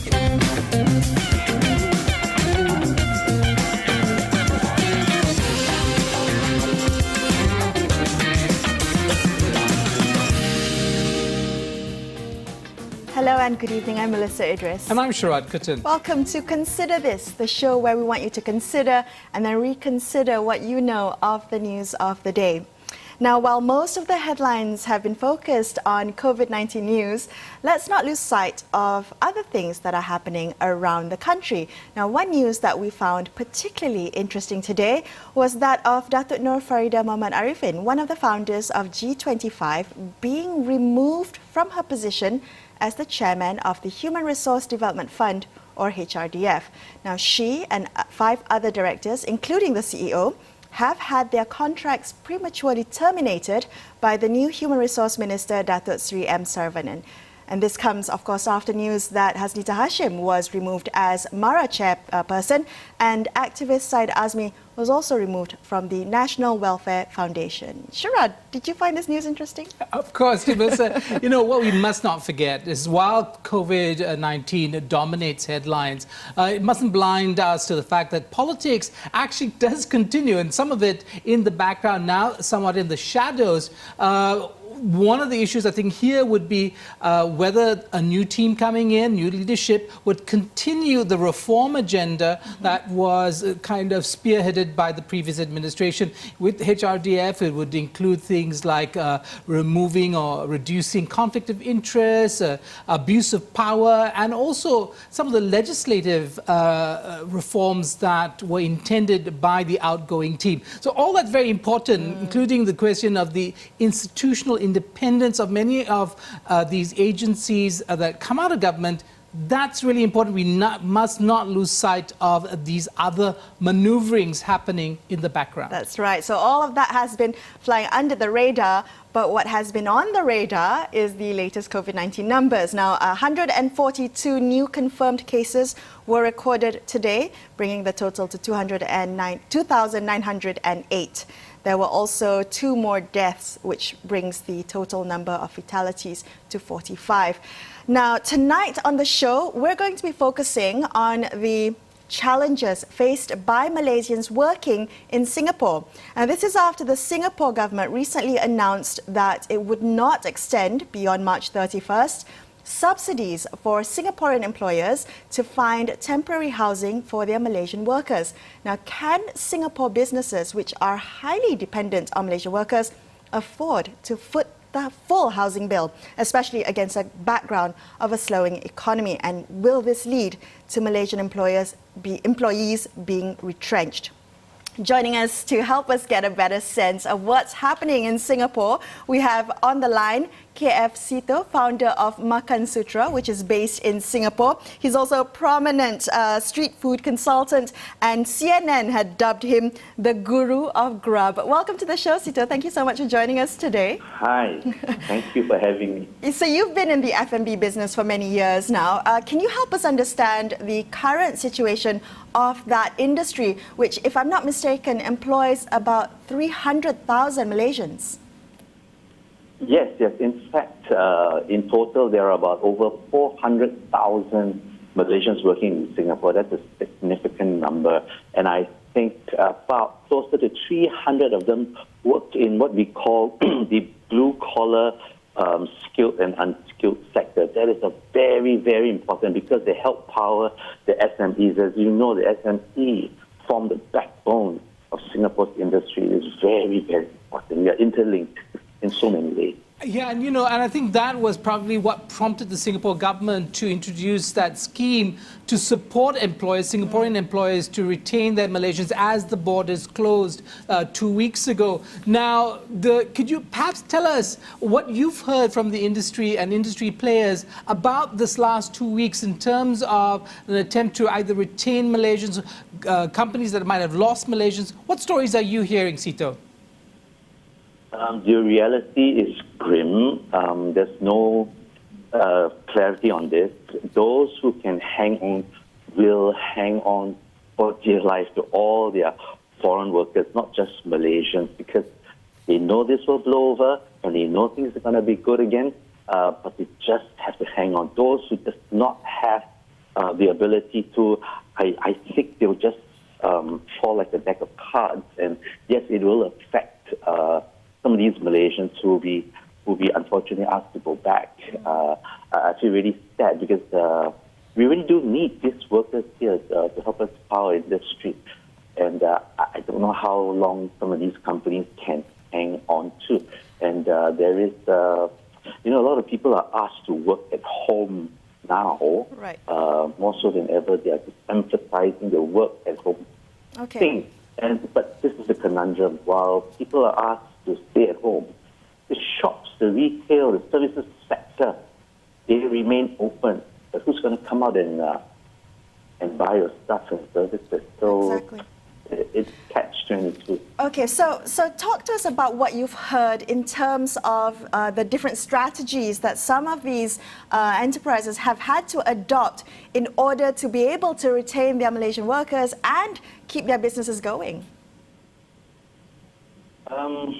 Hello and good evening, I'm Melisa Idris. And I'm Sharaad Kuttan. Welcome to Consider This, the show where we want you to consider and then reconsider what you know of the news of the day. Now, while most of the headlines have been focused on COVID-19 news, let's not lose sight of other things that are happening around the country. Now, one news that we found particularly interesting today was that of Datuk Nur Farida Muhammad Arifin, one of the founders of G25, being removed from her position as the chairman of the Human Resource Development Fund, or HRDF. Now, she and 5 other directors, including the CEO, have had their contracts prematurely terminated by the new Human Resource Minister, Datuk Sri M. Saravanan. And this comes, of course, after news that Hasnita Hashim was removed as MARA chairperson and activist Syed Azmi was also removed from the National Welfare Foundation. Sharaad, did you find this news interesting? Of course, Melissa. You know, what we must not forget is while COVID-19 dominates headlines, it mustn't blind us to the fact that politics actually does continue, and some of it in the background now, somewhat in the shadows. One of the issues I think here would be whether a new team coming in, new leadership, would continue the reform agenda that was kind of spearheaded by the previous administration. With HRDF, it would include things like removing or reducing conflict of interest, abuse of power, and also some of the legislative reforms that were intended by the outgoing team. So all that's very important, including the question of the institutional independence of many of these agencies that come out of government. That's really important. We must not lose sight of these other maneuverings happening in the background. That's right. So all of that has been flying under the radar, but what has been on the radar is the latest COVID-19 numbers. Now, 142 new confirmed cases were recorded today, bringing the total to 2,908. There were also 2 more deaths, which brings the total number of fatalities to 45. Now, tonight on the show, we're going to be focusing on the challenges faced by Malaysians working in Singapore. And this is after the Singapore government recently announced that it would not extend beyond March 31st subsidies for Singaporean employers to find temporary housing for their Malaysian workers. Now, can Singapore businesses, which are highly dependent on Malaysian workers, afford to foot the full housing bill, especially against a background of a slowing economy? And will this lead to Malaysian employees being retrenched? Joining us to help us get a better sense of what's happening in Singapore, we have on the line KF Seetoh, founder of Makansutra, which is based in Singapore. He's also a prominent street food consultant, and CNN had dubbed him the guru of grub. Welcome to the show, Seetoh. Thank you so much for joining us today. Hi, thank you for having me. So you've been in the F&B business for many years now. Can you help us understand the current situation of that industry, which, if I'm not mistaken, employs about 300,000 Malaysians? Yes. In fact, in total, there are about over 400,000 Malaysians working in Singapore. That's a significant number. And I think about closer to 300 of them work in what we call the blue-collar skilled and unskilled sector. That is a very, very important because they help power the SMEs. As you know, the SME form the backbone of Singapore's industry. It is very, very important. We are interlinked in so many ways. Yeah, and and I think that was probably what prompted the Singapore government to introduce that scheme to support employers, Singaporean employers, to retain their Malaysians as the borders closed 2 weeks ago. Now, could you perhaps tell us what you've heard from the industry and industry players about this last 2 weeks in terms of an attempt to either retain Malaysians, companies that might have lost Malaysians? What stories are you hearing, Seetoh? The reality is grim. There's no clarity on this. Those who can hang on will hang on for dear life to all their foreign workers, not just Malaysians, because they know this will blow over and they know things are going to be good again, but they just have to hang on. Those who does not have the ability to, I think they'll just fall like a deck of cards. And yes, it will affect some of these Malaysians who will be unfortunately asked to go back. I feel really sad because we really do need these workers here to help us power industry. And I don't know how long some of these companies can hang on to. And there is, a lot of people are asked to work at home now, right. More so than ever. They are just emphasizing the work at home thing. But this is the conundrum. While people are asked to stay at home, the shops, the retail, the services sector, they remain open. But who's going to come out and buy your stuff and services? So exactly. It's catch-22. Okay, so talk to us about what you've heard in terms of the different strategies that some of these enterprises have had to adopt in order to be able to retain their Malaysian workers and keep their businesses going. Some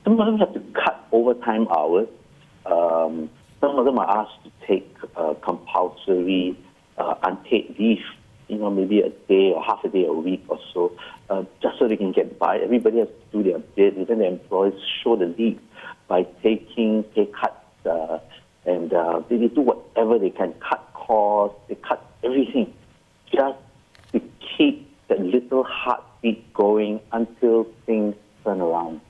of them have to cut overtime hours. Some of them are asked to take compulsory unpaid leave, maybe a day or half a day a week or so, just so they can get by. Everybody has to do their bit. Even the employees show the lead by taking pay cuts, and they do whatever they can, cut costs, they cut everything, just to keep that little heartbeat going until things turn around.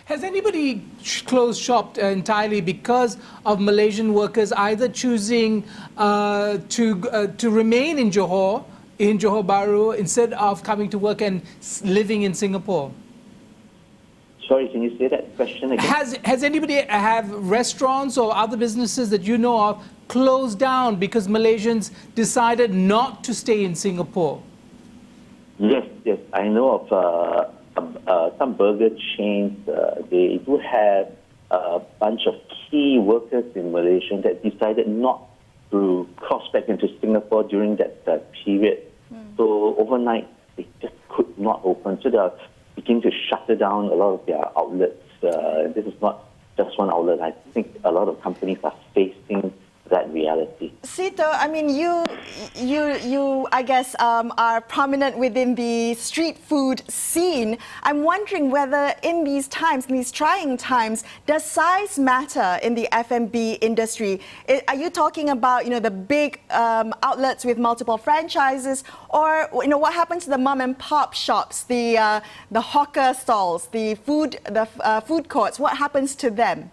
Has anybody closed shop entirely because of Malaysian workers either choosing to remain in Johor Bahru, instead of coming to work and living in Singapore? Sorry, can you say that question again? Has anybody have restaurants or other businesses that you know of closed down because Malaysians decided not to stay in Singapore? Yes, I know of some burger chains. They do have a bunch of key workers in Malaysia that decided not to cross back into Singapore during that period. So overnight, they just could not open. So they're beginning to shut down a lot of their outlets. This is not just one outlet. I think a lot of companies are facing that reality. Seetoh, I mean, you I guess, are prominent within the street food scene. I'm wondering whether in these times, in these trying times, does size matter in the F&B industry? Are you talking about, the big outlets with multiple franchises, or what happens to the mom and pop shops, the hawker stalls, the food courts? What happens to them?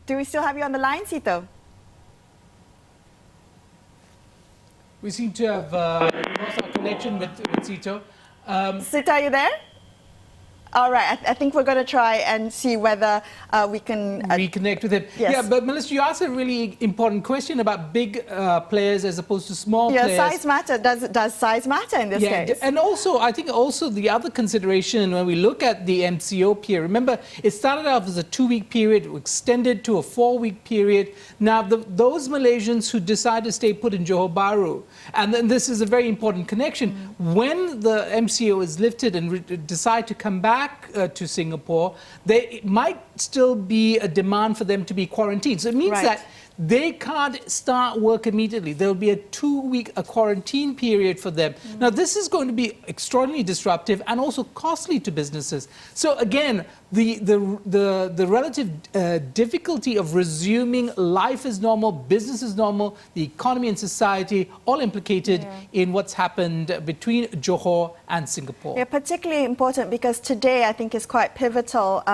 Do we still have you on the line, Seetoh? We seem to have lost our connection with Seetoh. Seetoh, are you there? All right, I think we're going to try and see whether we can reconnect with him. Yes. Yeah, but Melisa, you asked a really important question about big players as opposed to small players. Yeah, size matter. Does size matter in this case? And also, I think also the other consideration when we look at the MCO period, remember, it started off as a 2-week period, extended to a 4-week period. Now, those Malaysians who decide to stay put in Johor Bahru, and then this is a very important connection, when the MCO is lifted and decide to come back to Singapore, there might still be a demand for them to be quarantined. So it means that they can't start work immediately. There will be a 2-week quarantine period for them. Now, this is going to be extraordinarily disruptive and also costly to businesses. So again, the relative difficulty of resuming life as normal, business as normal, the economy and society, all implicated in what's happened between Johor and Singapore. Yeah, particularly important because today I think is quite pivotal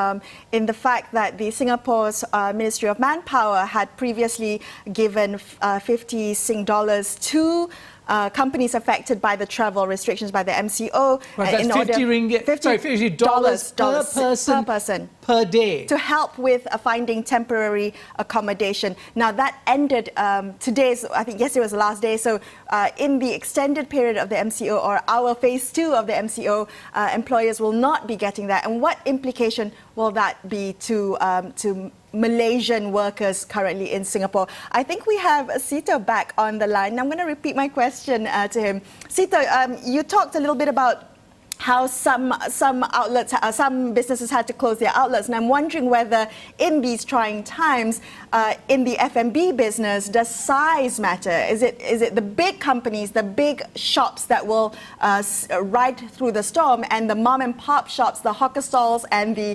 in the fact that the Singapore's Ministry of Manpower had previously given 50 Sing dollars to companies affected by the travel restrictions by the MCO. Right, that's 50 ringgit, $50 per person per day. To help with finding temporary accommodation. Now that ended today's, I think yesterday was the last day, so in the extended period of the MCO or our phase 2 of the MCO, employers will not be getting that. And what implication will that be to Malaysian workers currently in Singapore? I think we have Seetoh back on the line. I'm going to repeat my question to him. Seetoh, you talked a little bit about how some outlets, some businesses had to close their outlets, and I'm wondering whether in these trying times, in the F&B business, does size matter? Is it the big companies, the big shops that will ride through the storm, and the mom and pop shops, the hawker stalls, and the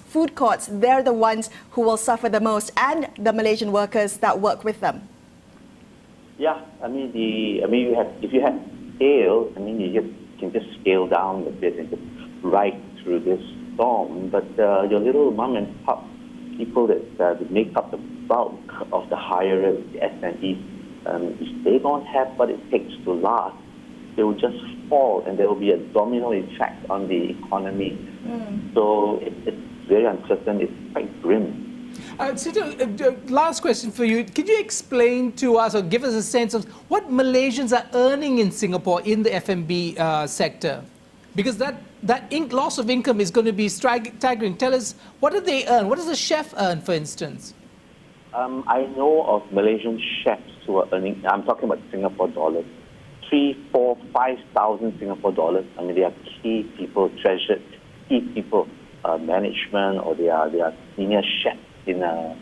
food courts? They're the ones who will suffer the most, and the Malaysian workers that work with them. Yeah, if you have scale, you can just scale down a bit and just ride through this storm. But your little mom and pop people that make up the bulk of the hirers, the SMEs, if they don't have what it takes to last, they will just fall, and there will be a domino effect on the economy. So it's very uncertain. It's quite grim. Seetoh, last question for you. Could you explain to us or give us a sense of what Malaysians are earning in Singapore in the F&B sector? Because that loss of income is going to be staggering. Tell us, what do they earn? What does a chef earn, for instance? I know of Malaysian chefs who are earning, I'm talking about Singapore dollars, 3,000, 4,000, 5,000 Singapore dollars. They are key people, treasured key people, management, or they are senior chefs in the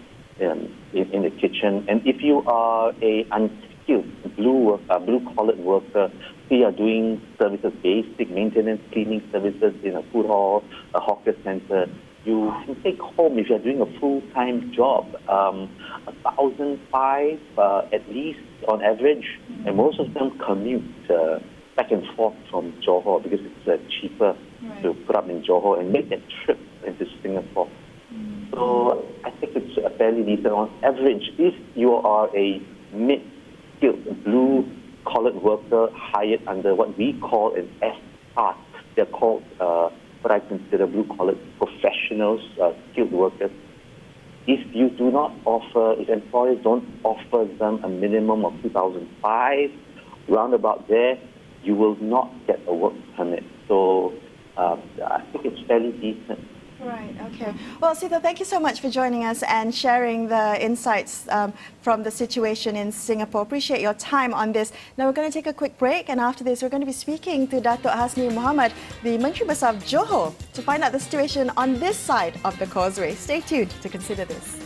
kitchen. And if you are a unskilled blue-collar worker, you are doing services, basic maintenance, cleaning services in a food hall, a hawker center, you can take home, if you're doing a full-time job, 1,500 at least on average. And most of them commute back and forth from Johor because it's cheaper to put up in Johor and make that trip into Singapore. So I think it's a fairly decent on average. If you are a mid-skilled blue-collar worker hired under what we call an S-Pass, they're called what I consider blue-collar professionals, skilled workers. If you do not offer, if employers don't offer them a minimum of 2,500, round about there, you will not get a work permit. So I think it's fairly decent. Right, okay. Well, Seetoh, thank you so much for joining us and sharing the insights from the situation in Singapore. Appreciate your time on this. Now we're going to take a quick break, and after this we're going to be speaking to Datuk Hasni Muhammad, the Menteri Besar of Johor, to find out the situation on this side of the causeway. Stay tuned to consider this.